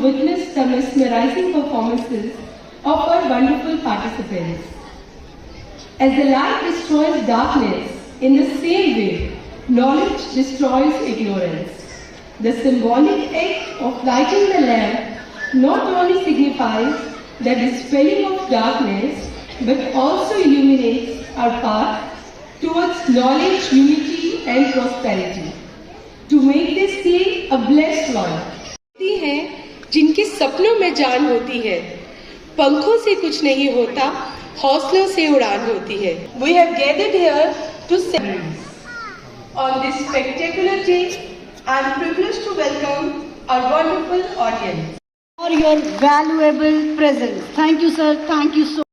witness the mesmerizing performances of our wonderful participants. As the light destroys darkness, in the same way, knowledge destroys ignorance. The symbolic act of lighting the lamp not only signifies the dispelling of darkness, but also illuminates our path towards knowledge, unity and prosperity. To make this day a blessed one. हैं जिनके सपनों में जान होती है, पंखों से कुछ नहीं होता, हौसलों से उड़ान होती है. We have gathered here to celebrate. On this spectacular day, I am privileged to welcome our wonderful audience. For your valuable presence. Thank you, sir. Thank you so much.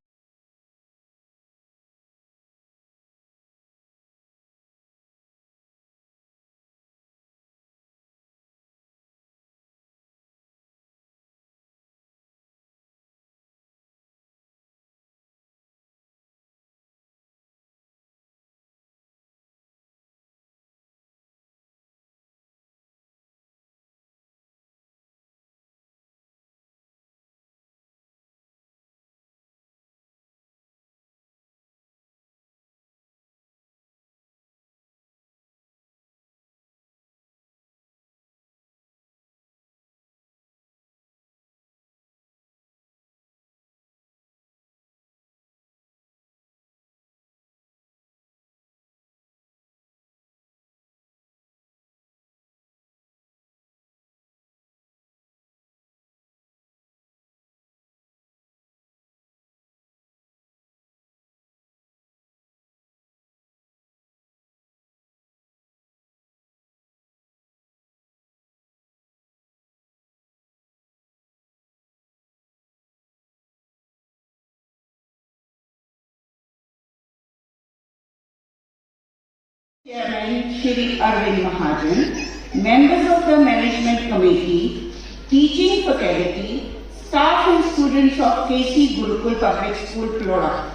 Chairman Shri Arvind Mahajan, members of the Management Committee, teaching faculty, staff and students of KC Gurukul Public School, Flora,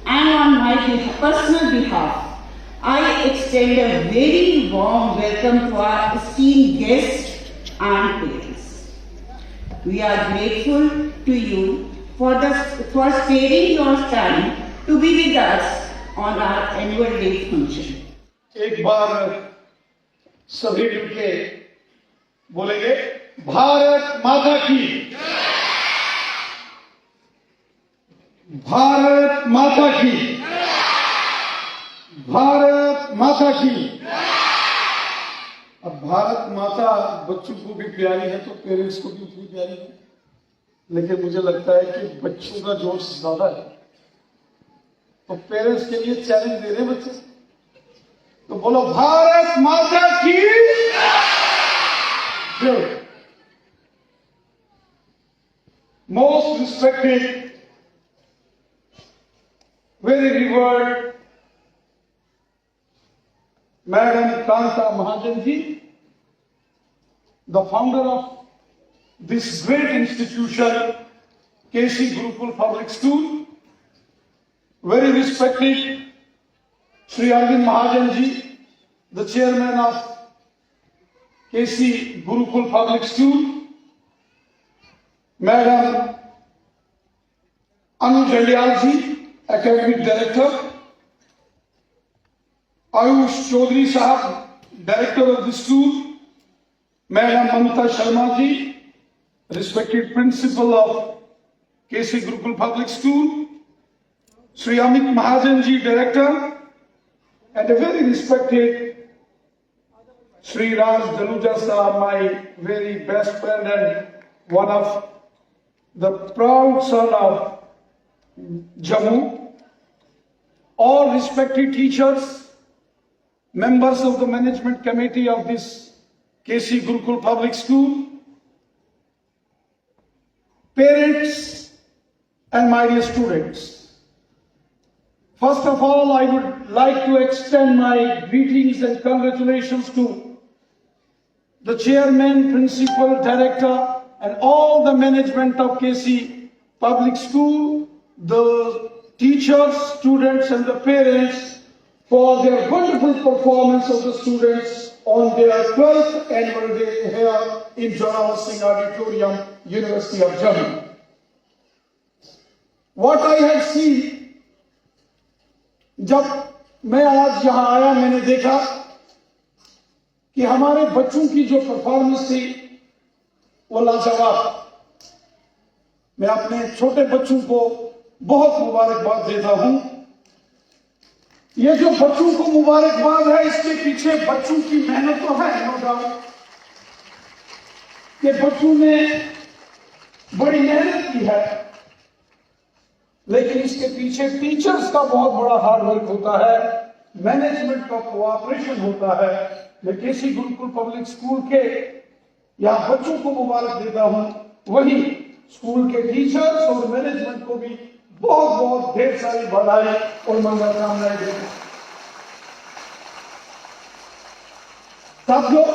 and on my personal behalf, I extend a very warm welcome to our esteemed guests and parents. We are grateful to you for sparing your time to be with us on our annual day function. एक बार सभी मिलके बोलेंगे भारत माता की, भारत माता की, भारत माता की. अब भारत माता बच्चों को भी प्यारी है तो पेरेंट्स को भी उतनी प्यारी है, लेकिन मुझे लगता है कि बच्चों का जोश ज्यादा है तो पेरेंट्स के लिए चैलेंज दे रहे हैं बच्चे. तो बोलो भारत माता की. Most respected, very revered Madam Kanta Mahajan ji, the founder of this great institution, KC Gurukul Public School, very respected Shri Arvind Mahajan ji, the chairman of KC Gurukul Public School, Madam Anu Jalial ji, academic director, Ayush Chaudhary Sahab, director of the school, Madam Mamta Sharma ji, respected principal of KC Gurukul Public School, Shri Amit Mahajan ji, director, and a very respected Shri Raj Daluja Sahab, my very best friend and one of the proud son of Jammu, all respected teachers, members of the management committee of this KC Gurukul Public School, parents and my dear students. First of all, I would like to extend my greetings and congratulations to the chairman, principal, director, and all the management of KC Public School, the teachers, students, and the parents for their wonderful performance of the students on their 12th annual day here in Johann Singh Auditorium, University of Germany. What I have seen, जब मैं आज यहां आया मैंने देखा कि हमारे बच्चों की जो परफॉर्मेंस थी वो लाजवाब। मैं अपने छोटे बच्चों को बहुत मुबारकबाद देता हूं। ये जो बच्चों को मुबारकबाद है, इसके पीछे बच्चों की मेहनत तो है, नो डाउट कि बच्चों ने बड़ी मेहनत की है, लेकिन इसके पीछे टीचर्स का बहुत बड़ा हार्ड वर्क होता है, मैनेजमेंट का कोऑपरेशन होता है। मैं केसी गुरुकुल पब्लिक स्कूल के यहां बच्चों को मुबारक देता हूं, वही स्कूल के टीचर्स और मैनेजमेंट को भी बहुत बहुत ढेर सारी बधाई और मंगलकामनाएं देता हूं। साथियों,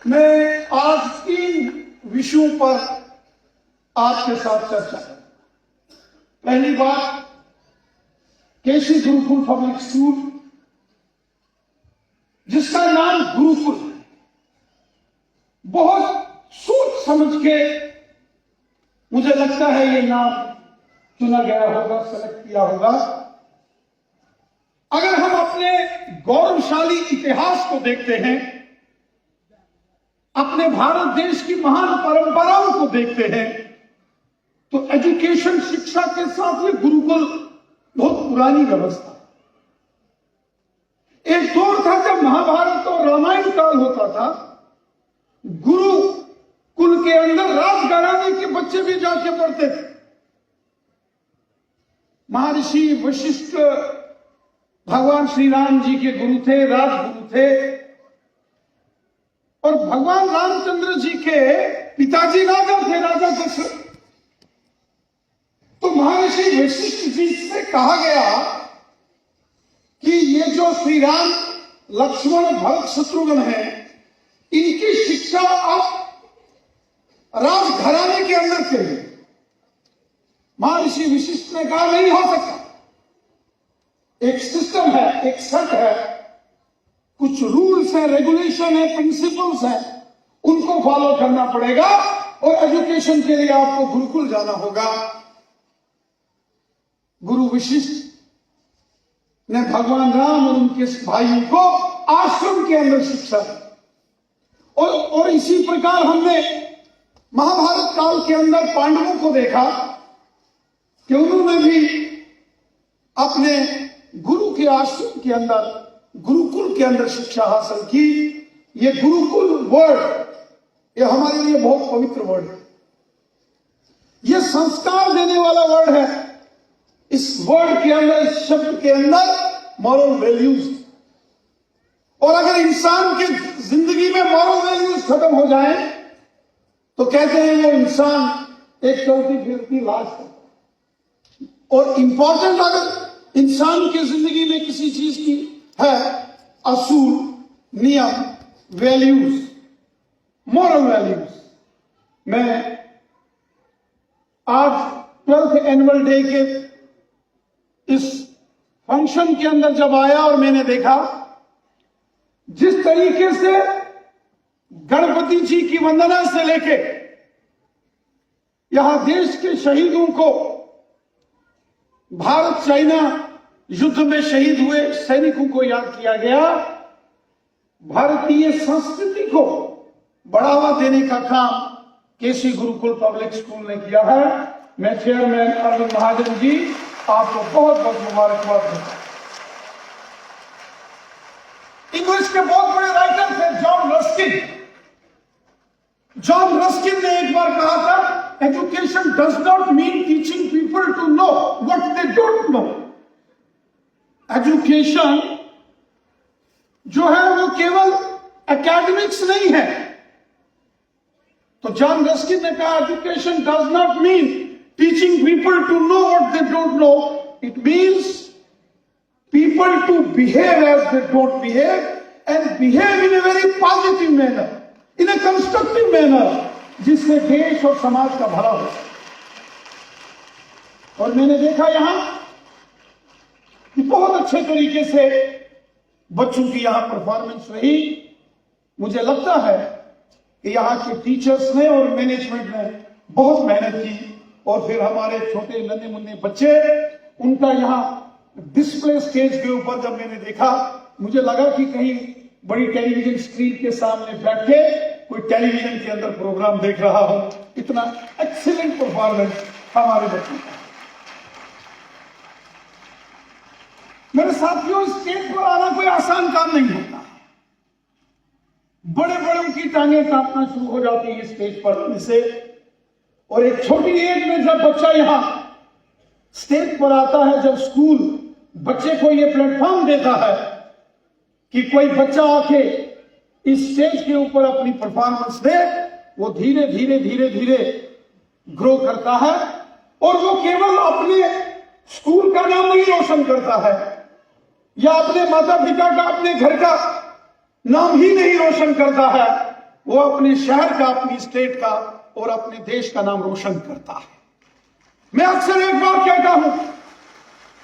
मैं आज 3 विषयों पर आपके साथ चर्चा करूं। पहली बात, केसी गुरुकुल पब्लिक स्कूल, जिसका नाम गुरुकुल है, बहुत सोच समझ के मुझे लगता है ये नाम चुना गया होगा, सेलेक्ट किया होगा। अगर हम अपने गौरवशाली इतिहास को देखते हैं, अपने भारत देश की महान परंपराओं को देखते हैं, तो एजुकेशन, शिक्षा के साथ ये गुरुकुल बहुत पुरानी व्यवस्था। एक दौर था जब महाभारत और रामायण काल होता था, गुरुकुल के अंदर राजघराने के बच्चे भी जाके पढ़ते थे। महर्षि वशिष्ठ भगवान श्री राम जी के गुरु थे, राजगुरु थे, और भगवान रामचंद्र जी के पिताजी राजा थे, राजा दशरथ। तो महर्षि वशिष्ठ जी से कहा गया कि ये जो श्री राम, लक्ष्मण, भरत, शत्रुघ्न हैं, इनकी शिक्षा आप राजघराने के अंदर करिए। महर्षि वशिष्ठ ने कहा नहीं हो सकता, एक सिस्टम है, एक सेट है, कुछ रूल्स है, रेगुलेशन है, प्रिंसिपल्स है, उनको फॉलो करना पड़ेगा और एजुकेशन के लिए आपको गुरुकुल जाना होगा। गुरु वशिष्ठ ने भगवान राम और उनके भाइयों को आश्रम के अंदर शिक्षा दी, और इसी प्रकार हमने महाभारत काल के अंदर पांडवों को देखा कि उन्होंने भी अपने गुरु के आश्रम के अंदर, गुरुकुल के अंदर शिक्षा हासिल की। ये गुरुकुल वर्ड, ये हमारे लिए बहुत पवित्र वर्ड है, ये संस्कार देने वाला वर्ड है। इस वर्ड के अंदर, इस शब्द के अंदर मॉरल वैल्यूज, और अगर इंसान की जिंदगी में मॉरल वैल्यूज खत्म हो जाए तो कहते हैं वो इंसान एक चलती फिरती लाश है। और इंपॉर्टेंट अगर इंसान की जिंदगी में किसी चीज की है, असूल, नियम, वैल्यूज, मॉरल वैल्यूज। मैं आज 12th एनुअल डे के इस फंक्शन के अंदर जब आया और मैंने देखा जिस तरीके से गणपति जी की वंदना से लेके यहां देश के शहीदों को, भारत चाइना युद्ध में शहीद हुए सैनिकों को याद किया गया, भारतीय संस्कृति को बढ़ावा देने का काम केसी गुरुकुल पब्लिक स्कूल ने किया है। मैं चेयरमैन अरविंद महाजन जी आपको बहुत बहुत मुबारकबाद देता हूं। इंग्लिश के बहुत बड़े राइटर थे जॉन रस्किन। जॉन रस्किन ने एक बार कहा था, education does not mean teaching people to know what they don't know. Education जो है वो केवल एकेडमिक्स नहीं है। तो जॉन रस्किन ने कहा, education does not mean teaching people to know what they don't know, it means people to behave as they don't behave and behave in a very positive manner, in a constructive manner, जिससे देश और समाज का भला हो। और मैंने देखा यहां कि बहुत अच्छे तरीके से बच्चों की यहाँ परफॉर्मेंस रही। मुझे लगता है कि यहाँ के टीचर्स ने और मैनेजमेंट ने बहुत मेहनत की, और फिर हमारे छोटे नन्हे मुन्ने बच्चे, उनका यहाँ डिस्प्ले स्टेज के ऊपर जब मैंने देखा, मुझे लगा कि कहीं बड़ी टेलीविजन स्क्रीन के सामने बैठ के कोई टेलीविजन के अंदर प्रोग्राम देख रहा हो। इतना एक्सीलेंट परफॉर्मेंस हमारे बच्चों का। मेरे साथियों, स्टेज पर आना कोई आसान काम नहीं होता। बड़े बड़ों की टांगें कांपना शुरू हो जाती है स्टेज पर आने से। और एक छोटी एज में जब बच्चा यहां स्टेज पर आता है, जब स्कूल बच्चे को यह प्लेटफॉर्म देता है कि कोई बच्चा आके इस स्टेज के ऊपर अपनी परफॉर्मेंस दे, वो धीरे धीरे धीरे धीरे ग्रो करता है। और वो केवल अपने स्कूल का नाम नहीं रोशन करता है, या अपने माता पिता का, अपने घर का नाम ही नहीं रोशन करता है, वो अपने शहर का, अपनी स्टेट का और अपने देश का नाम रोशन करता है। मैं अक्सर एक बात कहता हूं,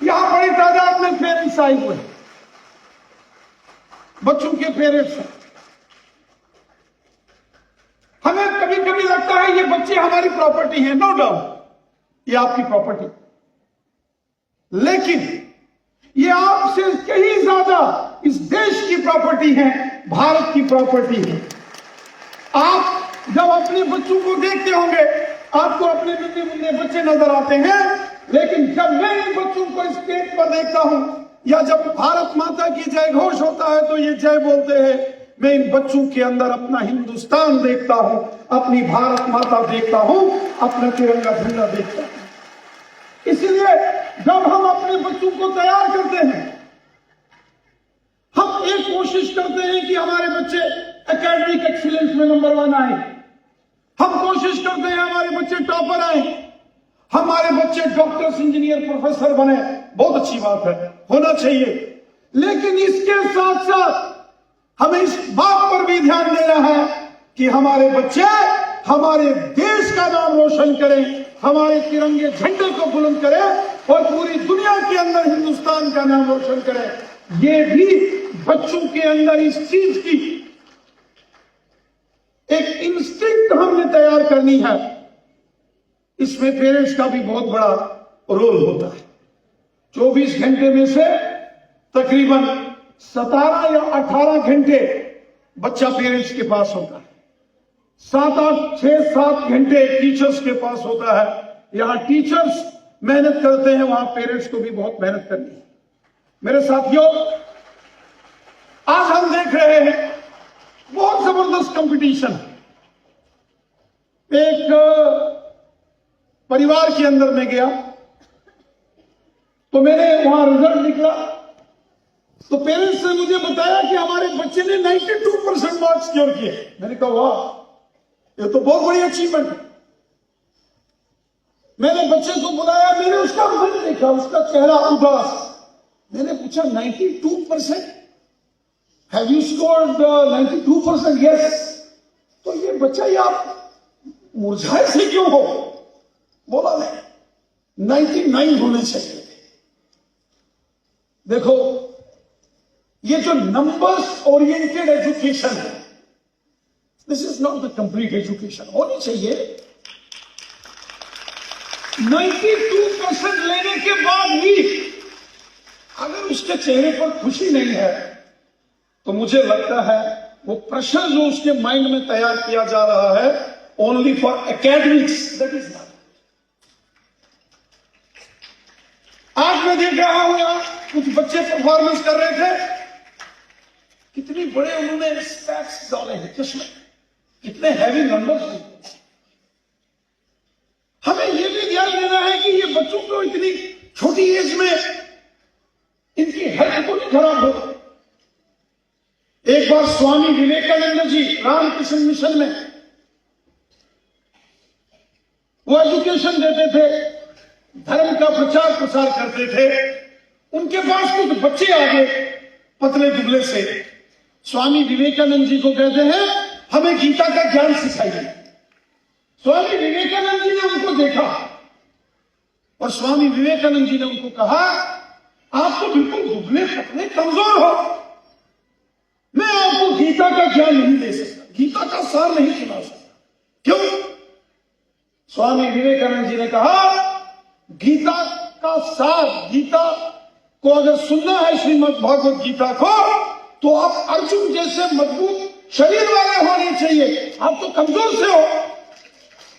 यहां बड़ी तादाद में पेरेंट्स आए हुए हैं, बच्चों के पेरेंट्स हैं। हमें कभी कभी लगता है ये बच्चे हमारी प्रॉपर्टी है। नो डाउट ये आपकी प्रॉपर्टी, लेकिन ये आपसे कहीं ज्यादा इस देश की प्रॉपर्टी है, भारत की प्रॉपर्टी है। आप जब अपने बच्चों को देखते होंगे, आपको अपने नन्हे मुन्ने बच्चे नजर आते हैं, लेकिन जब मैं इन बच्चों को स्टेज पर देखता हूं, या जब भारत माता की जय घोष होता है तो ये जय बोलते हैं, मैं इन बच्चों के अंदर अपना हिंदुस्तान देखता हूं, अपनी भारत माता देखता हूं, अपना तिरंगा झंडा देखता हूं। इसलिए जब हम अपने बच्चों को तैयार करते हैं, हम एक कोशिश करते हैं कि हमारे बच्चे एकेडमिक एक्सीलेंस में नंबर 1 आए। हम कोशिश करते हैं हमारे बच्चे टॉपर आए, हमारे बच्चे डॉक्टर्स, इंजीनियर, प्रोफेसर बने। बहुत अच्छी बात है, होना चाहिए। लेकिन इसके साथ साथ हमें इस बात पर भी ध्यान देना है कि हमारे बच्चे हमारे देश का नाम रोशन करें, हमारे तिरंगे झंडे को बुलंद करें और पूरी दुनिया के अंदर हिंदुस्तान का नाम रोशन करें। ये भी बच्चों के अंदर इस चीज की एक इंस्टिंक्ट हमने तैयार करनी है। इसमें पेरेंट्स का भी बहुत बड़ा रोल होता है। 24 घंटे में से तकरीबन 17 या 18 घंटे बच्चा पेरेंट्स के पास होता है, 6-7 घंटे टीचर्स के पास होता है। यहां टीचर्स मेहनत करते हैं, वहां पेरेंट्स को भी बहुत मेहनत करनी है। मेरे साथियों, आज हम देख रहे हैं बहुत जबरदस्त कंपटीशन। एक परिवार के अंदर में गया तो मैंने वहां रिजल्ट निकला, तो पेरेंट्स ने मुझे बताया कि हमारे बच्चे ने 92% मार्क्स स्कोर किए। मैंने कहा वाह, ये तो बहुत बड़ी अचीवमेंट है। मैंने बच्चे को बुलाया, मैंने उसका मन देखा, उसका चेहरा उदास। मैंने पूछा 92%? Have you scored 92%? यस। तो ये बच्चा, ये आप मुरझाए से क्यों हो? बोला नहीं, 99 होने चाहिए। देखो, ये जो नंबर्स ओरिएंटेड एजुकेशन है, this is not the complete education. होनी चाहिए 92% लेने के बाद भी अगर उसके चेहरे पर खुशी नहीं है, तो मुझे लगता है वो प्रश्न जो उसके माइंड में तैयार किया जा रहा है only for academics, that is not. आज मैं देख रहा हूं यहां कुछ बच्चे परफॉर्मेंस कर रहे थे, कितनी बड़े उन्होंने स्पेक्स डाले हैं, चश्मे, कितने हैवी नंबर्स हैं। हमें यह भी ध्यान देना है कि ये बच्चों को इतनी छोटी एज में इनकी हेल्थ को नहीं खराब हो। एक बार स्वामी विवेकानंद जी रामकृष्ण मिशन में वो एजुकेशन देते थे, धर्म का प्रचार प्रसार करते थे। उनके पास कुछ बच्चे आ गए पतले दुबले से, स्वामी विवेकानंद जी को कहते हैं हमें गीता का ज्ञान सिखाइए। स्वामी विवेकानंद जी ने उनको देखा और स्वामी विवेकानंद जी ने उनको कहा, आप तो बिल्कुल दुबले पतले कमजोर हो, गीता का ज्ञान नहीं दे सकता, गीता का सार नहीं सुना सकता। क्यों? स्वामी विवेकानंद जी ने कहा गीता का सार, गीता को अगर सुनना है श्रीमद् भागवत गीता को, तो आप अर्जुन जैसे मजबूत शरीर वाले होने चाहिए। आप तो कमजोर से हो।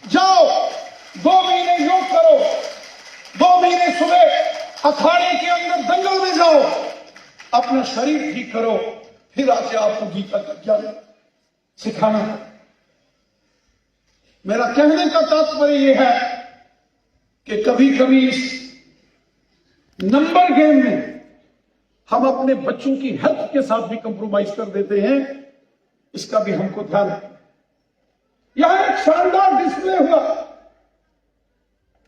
जाओ 2 महीने योग करो, 2 महीने सुबह अखाड़े के अंदर दंगल में जाओ, अपना शरीर ठीक करो, फिर आके आपको गीता का ज्ञान सिखाना है। मेरा कहने का तात्पर्य यह है कि कभी कभी इस नंबर गेम में हम अपने बच्चों की हेल्थ के साथ भी कंप्रोमाइज कर देते हैं, इसका भी हमको ध्यान रखना। यहां एक शानदार डिस्प्ले हुआ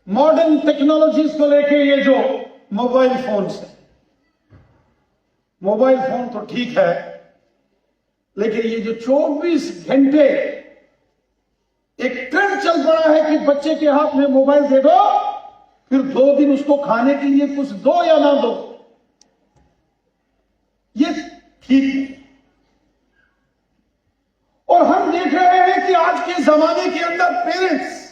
मॉडर्न टेक्नोलॉजीज को लेके, ये जो मोबाइल फोन है, मोबाइल फोन तो ठीक है, लेकिन ये जो 24 घंटे एक ट्रेंड चल पड़ा है कि बच्चे के हाथ में मोबाइल दे दो, फिर 2 दिन उसको खाने के लिए कुछ दो या ना दो, ये ठीक है। और हम देख रहे हैं कि आज के जमाने के अंदर पेरेंट्स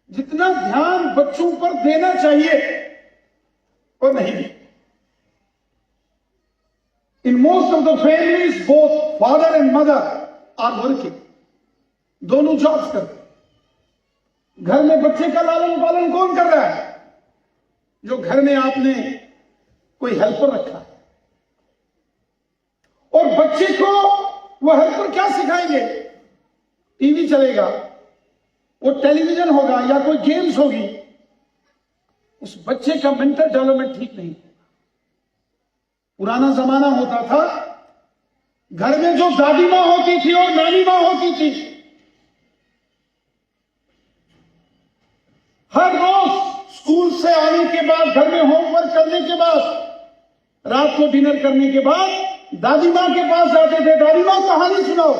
जितना ध्यान बच्चों पर देना चाहिए वो नहीं देते। In most of the families, both father and mother are working. दोनों जॉब्स करते हैं। घर में बच्चे का लालन पालन कौन कर रहा है? जो घर में आपने कोई हेल्पर रखा है। और बच्चे को वो हेल्पर क्या सिखाएंगे? टीवी चलेगा, वो टेलीविजन होगा या कोई गेम्स होगी, उस बच्चे का मेंटल डेवलपमेंट ठीक नहीं। पुराना जमाना होता था, घर में जो दादी मां होती थी और नानी मां होती थी, हर रोज स्कूल से आने के बाद, घर में होमवर्क करने के बाद, रात को डिनर करने के बाद दादी मां के पास जाते थे, दादी मां कहानी सुनाओ।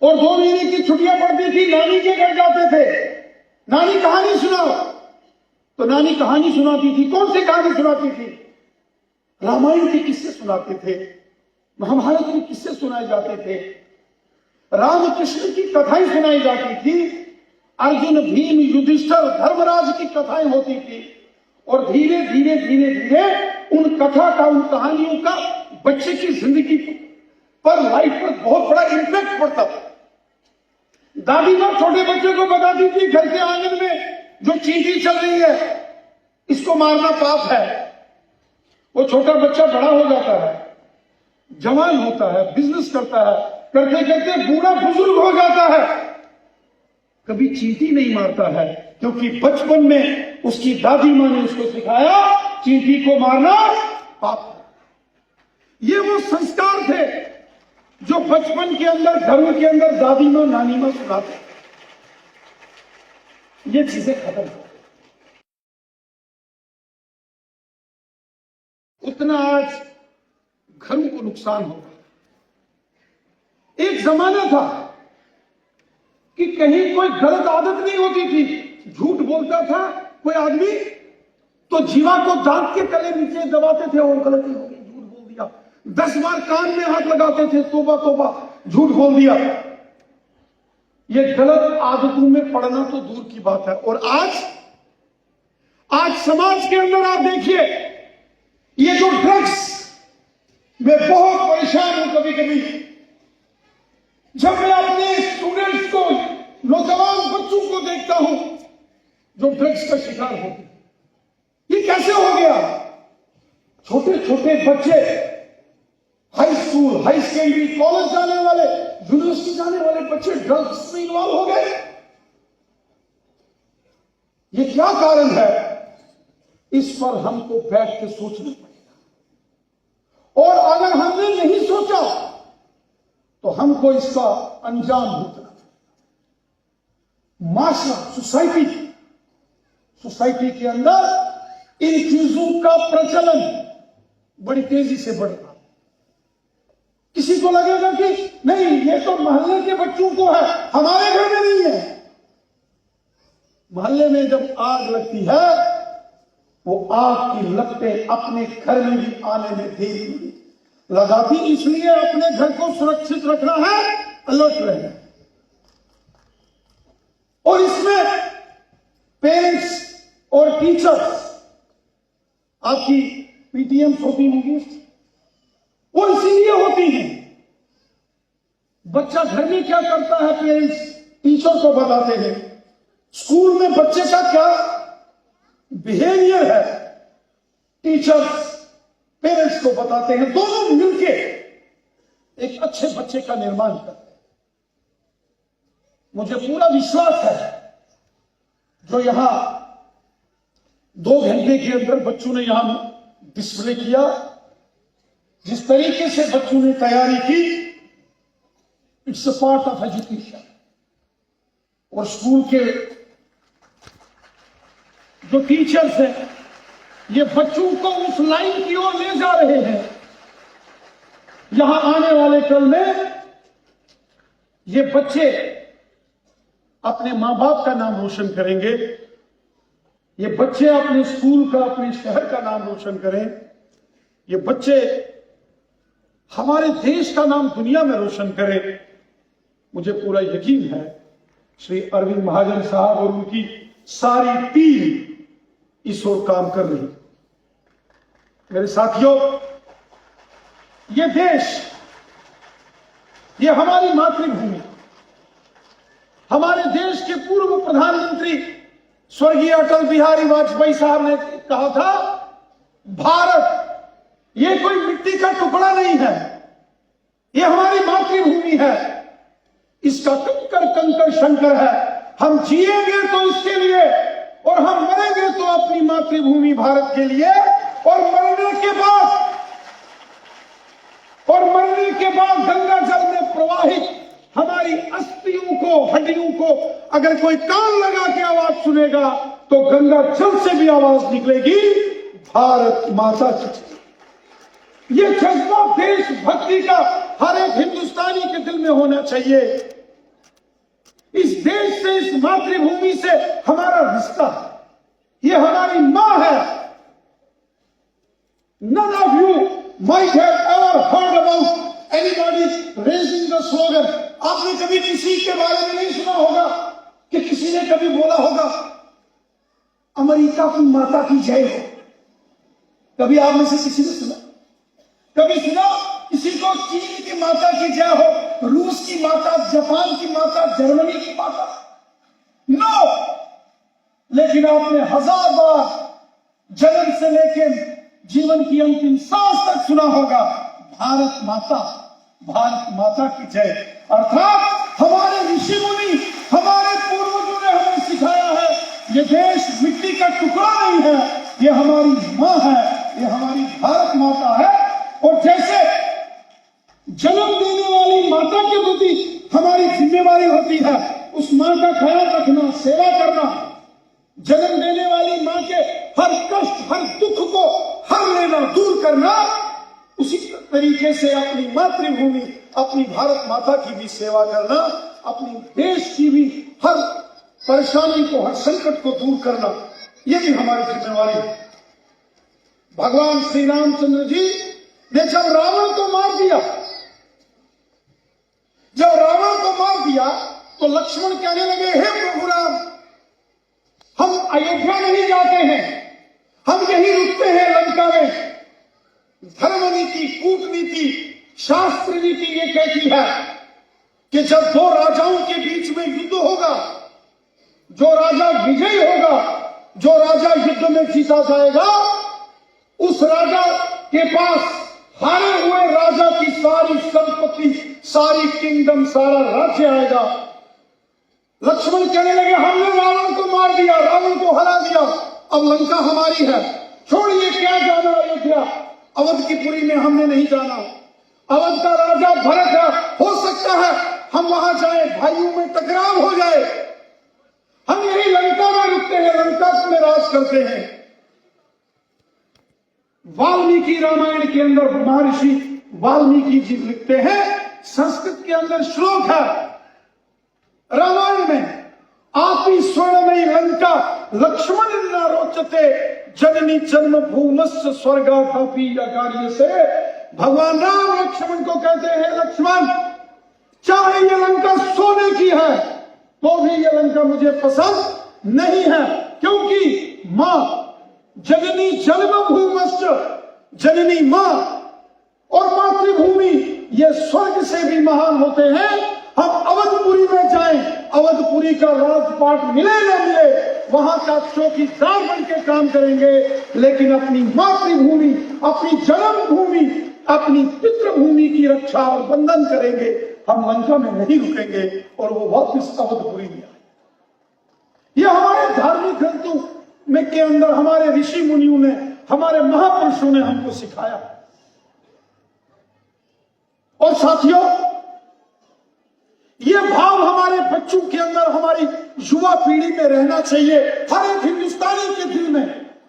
और 2 महीने की छुट्टियां पड़ती थी, नानी के घर जाते थे, नानी कहानी सुनाओ। तो नानी कहानी सुनाती थी। कौन सी कहानी सुनाती थी? रामायण के किस्से सुनाते थे, महाभारत के किस्से सुनाए जाते थे, रामकृष्ण की कथाएं सुनाई जाती थी, अर्जुन भीम युधिष्ठिर धर्मराज की कथाएं होती थी। और धीरे धीरे धीरे धीरे उन कथा का, उन कहानियों का बच्चे की जिंदगी पर, लाइफ पर बहुत बड़ा इंपैक्ट पड़ता था। दादी मां छोटे बच्चे को बताती थी, घर के आंगन में जो चींटी चल रही है, इसको मारना पाप है। वो छोटा बच्चा बड़ा हो जाता है, जवान होता है, बिजनेस करता है, करते करते बूढ़ा बुजुर्ग हो जाता है, कभी चींटी नहीं मारता है, क्योंकि बचपन में उसकी दादी मां ने उसको सिखाया चींटी को मारना पाप है। ये वो संस्कार थे जो बचपन के अंदर, घरों के अंदर दादी मां, नानी मां सुनाते। ये चीजें खत्म हो, उतना आज घरों को नुकसान होगा। एक जमाना था कि कहीं कोई गलत आदत नहीं होती थी, झूठ बोलता था कोई आदमी तो जीवा को दांत के तले नीचे दबाते थे, और गलती हो गई, झूठ बोल दिया। 10 बार कान में हाथ लगाते थे, तोबा तोबा, झूठ बोल दिया। ये गलत आदतों में पड़ना तो दूर की बात है। और आज समाज के अंदर आप देखिए, ये जो ड्रग्स, मैं बहुत परेशान हूं कभी कभी जब मैं अपने स्टूडेंट्स को, नौजवान बच्चों को देखता हूं जो ड्रग्स का शिकार होते हैं। ये कैसे हो गया? छोटे छोटे बच्चे, high school, high secondary, college जाने वाले, यूनिवर्सिटी जाने वाले बच्चे ड्रग्स में इन्वॉल्व हो गए। ये क्या कारण है? इस पर हमको बैठ के सोचना पड़ेगा। और अगर हमने नहीं सोचा तो हमको इसका अंजाम भुगतना पड़ेगा। माशरा, सोसाइटी के अंदर इन चीजों का प्रचलन बड़ी तेजी से बढ़ रहा है। किसी को लगेगा कि नहीं, ये तो मोहल्ले के बच्चों को है, हमारे घर में नहीं है। मोहल्ले में जब आग लगती है, वो आग की लपटें अपने घर में भी आने में देरी नहीं। लगाती इसलिए अपने घर को सुरक्षित रखना है, अलर्ट रहना है। और इसमें पेरेंट्स और टीचर्स, आपकी पीटीएम्स होती होंगी, वो इसीलिए होती हैं। बच्चा घर में क्या करता है पेरेंट्स टीचर को बताते हैं, स्कूल में बच्चे का क्या बिहेवियर है टीचर्स पेरेंट्स को बताते हैं। दोनों मिलके एक अच्छे बच्चे का निर्माण करते हैं। मुझे पूरा विश्वास है जो यहां 2 घंटे के अंदर बच्चों ने यहां डिस्प्ले किया, जिस तरीके से बच्चों ने तैयारी की, it's a part of education. और स्कूल के जो टीचर्स हैं ये बच्चों को उस लाइन की ओर ले जा रहे हैं। यहां आने वाले कल में ये बच्चे अपने मां बाप का नाम रोशन करेंगे, ये बच्चे अपने स्कूल का, अपने शहर का नाम रोशन करें, ये बच्चे हमारे देश का नाम दुनिया में रोशन करें। मुझे पूरा यकीन है श्री अरविंद महाजन साहब और उनकी सारी टीम इस ओर काम कर रही है। मेरे साथियों, ये देश, ये हमारी मातृभूमि, हमारे देश के पूर्व प्रधानमंत्री स्वर्गीय अटल बिहारी वाजपेयी साहब ने कहा था, भारत ये कोई मिट्टी का टुकड़ा नहीं है, ये हमारी मातृभूमि है, इसका कंकर कंकर शंकर है। हम जिएंगे तो इसके लिए और हम मरेंगे तो अपनी मातृभूमि भारत के लिए। और मरने के बाद गंगा जल में प्रवाहित हमारी अस्थियों को, हड्डियों को अगर कोई कान लगा के आवाज सुनेगा तो गंगा जल से भी आवाज निकलेगी, भारत माता की। ये जज्बा देशभक्ति का हर एक हिंदुस्तानी के दिल में होना चाहिए। इस देश से, इस मातृभूमि से हमारा रिश्ता है, ये हमारी मां है। None of you might have ever heard about anybody raising the slogan. आपने कभी किसी के बारे में नहीं सुना होगा कि किसी ने कभी बोला होगा अमेरिका की माता की जय हो। कभी आप में से किसी ने सुना? कभी सुना किसी को चीन की माता की जय हो, रूस की माता, जापान की माता, जर्मनी की माता? नो। लेकिन आपने 1000 बार जन्म से लेकर जीवन की अंतिम सांस तक सुना होगा, भारत माता, भारत माता की जय। अर्थात हमारे ऋषि मुनि, हमारे पूर्वजों ने हमें सिखाया है, ये देश मिट्टी का टुकड़ा नहीं है, ये हमारी मां है, ये हमारी भारत माता है। और जैसे जन्म देने वाली माता के प्रति हमारी जिम्मेवारी होती है, उस मां का ख्याल रखना, सेवा करना, जन्म देने वाली मां के हर कष्ट, हर दुख को हर लेना, दूर करना, उसी तरीके से अपनी मातृभूमि, अपनी भारत माता की भी सेवा करना, अपनी देश की भी हर परेशानी को, हर संकट को दूर करना, ये भी हमारी जिम्मेवारी है। भगवान श्री रामचंद्र जी ने जब रावण को मार दिया, तो लक्ष्मण कहने लगे, हे प्रभु राम, हम अयोध्या नहीं जाते हैं, हम यही रुकते हैं लंका में। धर्म नीति, कूटनीति, शास्त्र नीति ये कहती है कि जब 2 राजाओं के बीच में युद्ध होगा, जो राजा विजयी होगा, जो राजा युद्ध में जीता जाएगा, उस राजा के पास हारे हुए राजा की सारी संपत्ति, सारी किंगडम, सारा राज्य आएगा। लक्ष्मण कहने लगे, हमने रावण को मार दिया, रावण को हरा दिया, अब लंका हमारी है, छोड़िए, क्या जाना अयोध्या, अवध की पुरी में हमने नहीं जाना। अवध का राजा भरत है, हो सकता है हम वहां जाए, भाइयों में टकराव हो जाए, हम यही लंका में रुकते हैं, लंका में राज करते हैं। वाल्मीकि रामायण के अंदर महर्षि वाल्मीकि जी लिखते हैं, संस्कृत के अंदर श्लोक है रामायण में, आपी स्वर्णमयी लंका लक्ष्मण न रोचते, जननी जन्म भूमस्य स्वर्गादपि अकार्यसे। भगवान राम लक्ष्मण को कहते हैं, लक्ष्मण चाहे ये लंका सोने की है तो भी ये लंका मुझे पसंद नहीं है, क्योंकि मां जननी जन्मभूमश्च, जननी मां और मातृभूमि ये स्वर्ग से भी महान होते हैं। हम अवधपुरी में जाएं, अवधपुरी का राजपाट मिले न मिले, वहां का चौकीदार बन के काम करेंगे, लेकिन अपनी मातृभूमि, अपनी जन्मभूमि, अपनी पितृभूमि की रक्षा और बंधन करेंगे। हम लंका में नहीं रुकेंगे और वो वापस अवधपुरी में आए। यह हमारे धार्मिक ग्रंथों में के अंदर हमारे ऋषि मुनियों ने, हमारे महापुरुषों ने हमको सिखाया। और साथियों, ये भाव हमारे बच्चों के अंदर, हमारी युवा पीढ़ी में रहना चाहिए। हर एक हिंदुस्तानी के दिल में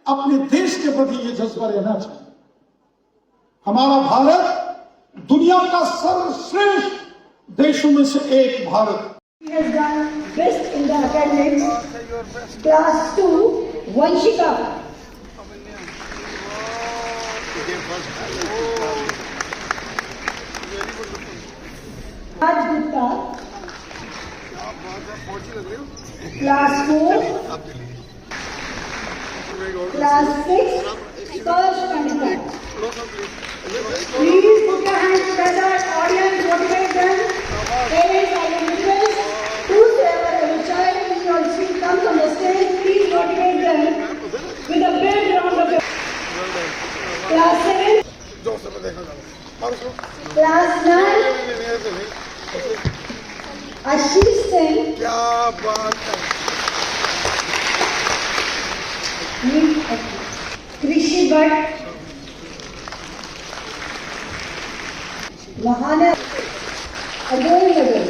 अपने देश के प्रति ये जज्बा रहना चाहिए। हमारा भारत दुनिया का सर्वश्रेष्ठ देशों में से एक Bharat. He has done best in the academics. Class 2, Vanshika. Raj Gupta. Class 4. Class 6, Spurge Pandita. Please put your hands together, audience, motivate them. Parents, I will request whosoever has a child in your seat comes on the stage, please motivate them with a big round of applause. Class 7. Class 9. Ashish Singh. Krishi Bhatt. Lahana. Gold medal.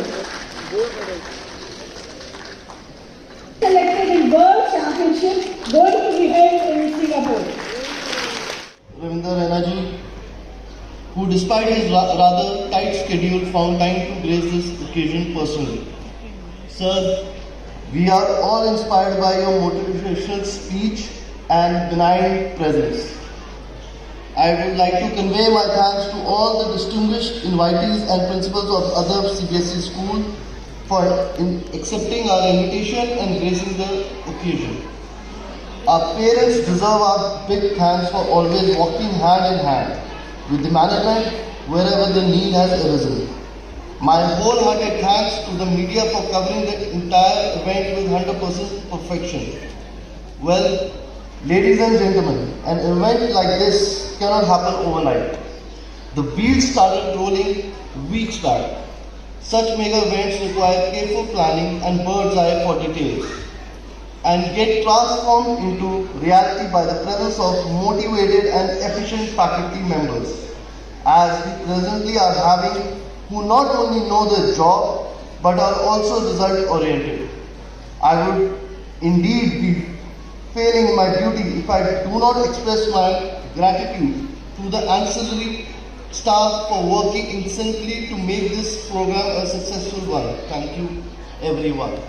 Selected in World Championship going to be held in Singapore. Ravinder Raina ji, who despite his rather tight schedule found time to grace this occasion personally. Sir, we are all inspired by your motivational speech and benign presence. I would like to convey my thanks to all the distinguished invitees and principals of other CBSE schools for accepting our invitation and gracing the occasion. Our parents deserve our big thanks for always walking hand in hand with the management wherever the need has arisen. My wholehearted thanks to the media for covering the entire event with 100% perfection. Well, ladies and gentlemen, an event like this cannot happen overnight. The wheels started rolling weeks back. Such mega events require careful planning and bird's eye for details, and get transformed into reality by the presence of motivated and efficient faculty members, as we presently are having, who not only know their job but are also result oriented. I would indeed be failing in my duty if I do not express my gratitude to the ancillary staff for working incessantly to make this program a successful one. Thank you, everyone.